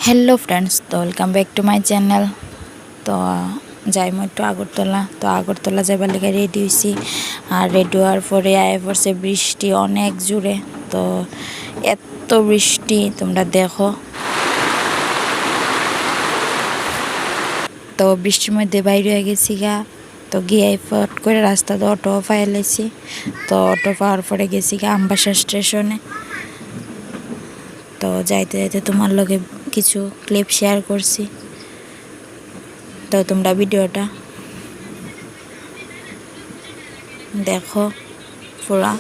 Hello friends, तो welcome back to my channel. तो যাইমু একটু আগরতলা। তো আগরতলা যাবার লেগে রেডি হয়েছি। আর রেডি হওয়ার পরে আয় পড়ছে বৃষ্টি অনেক জোরে। তো এত বৃষ্টি তোমরা দেখো। তো বৃষ্টির মধ্যে বাইরে হয়ে গেছি গা। তো গিয়ে ফট করে রাস্তাতে অটো পাইলেছি। তো অটো পাওয়ার পরে গেছি গা আমবাসা স্টেশনে। তো যাইতে যাইতে তোমার লগে কিছু ক্লিপ শেয়ার করছি। তো তোমরা ভিডিওটা দেখো পুরা।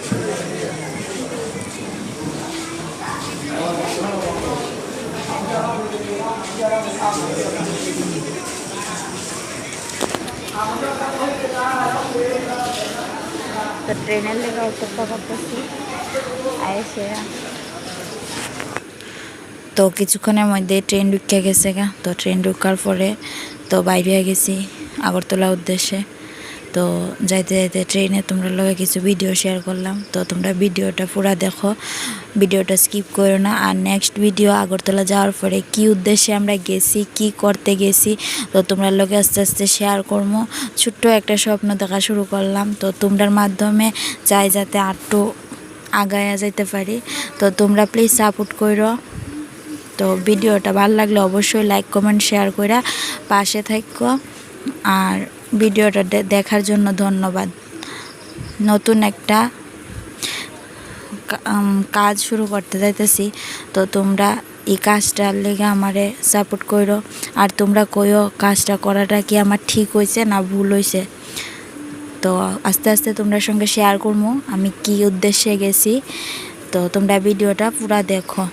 তো ট্রেনের লেগে অপেক্ষা করতেছি আইসে। তো কিছুক্ষণের মধ্যে ট্রেন ঢুকে গেছে গা। তো ট্রেন ঢুকার পরে তো বাইরে হয়ে গেছি আগরতলা উদ্দেশ্যে। তো যাইতে যাইতে ট্রেনে তোমরা লগে কিছু ভিডিও শেয়ার করলাম। তো তোমরা ভিডিওটা পুরা দেখো, ভিডিওটা স্কিপ করো না। আর নেক্সট ভিডিও আগরতলা যাওয়ার পরে কি উদ্দেশ্যে আমরা গেছি, কি করতে গেছি, তো তোমরা লগে আস্তে আস্তে শেয়ার করবো। ছোট্ট একটা স্বপ্ন দেখা শুরু করলাম। তো তোমরার মাধ্যমে চাই যাতে আরটু আগায়া যাইতে পারি। তো তোমরা প্লিজ সাপোর্ট করো। তো ভিডিওটা ভালো লাগলে অবশ্যই লাইক কমেন্ট শেয়ার করে পাশে থাকো। আর ভিডিওটা দেখার জন্য ধন্যবাদ। নতুন একটা কাজ শুরু করতে যাইতেছি। তো তোমরা এই কাজটার লেগে আমারে সাপোর্ট করো। আর তোমরা কইও কাজটা করাটা কি আমার ঠিক হয়েছে না ভুল হয়েছে। তো আস্তে আস্তে তোমরা সঙ্গে শেয়ার করবো আমি কি উদ্দেশ্যে গেছি। তো তোমরা ভিডিওটা পুরা দেখো।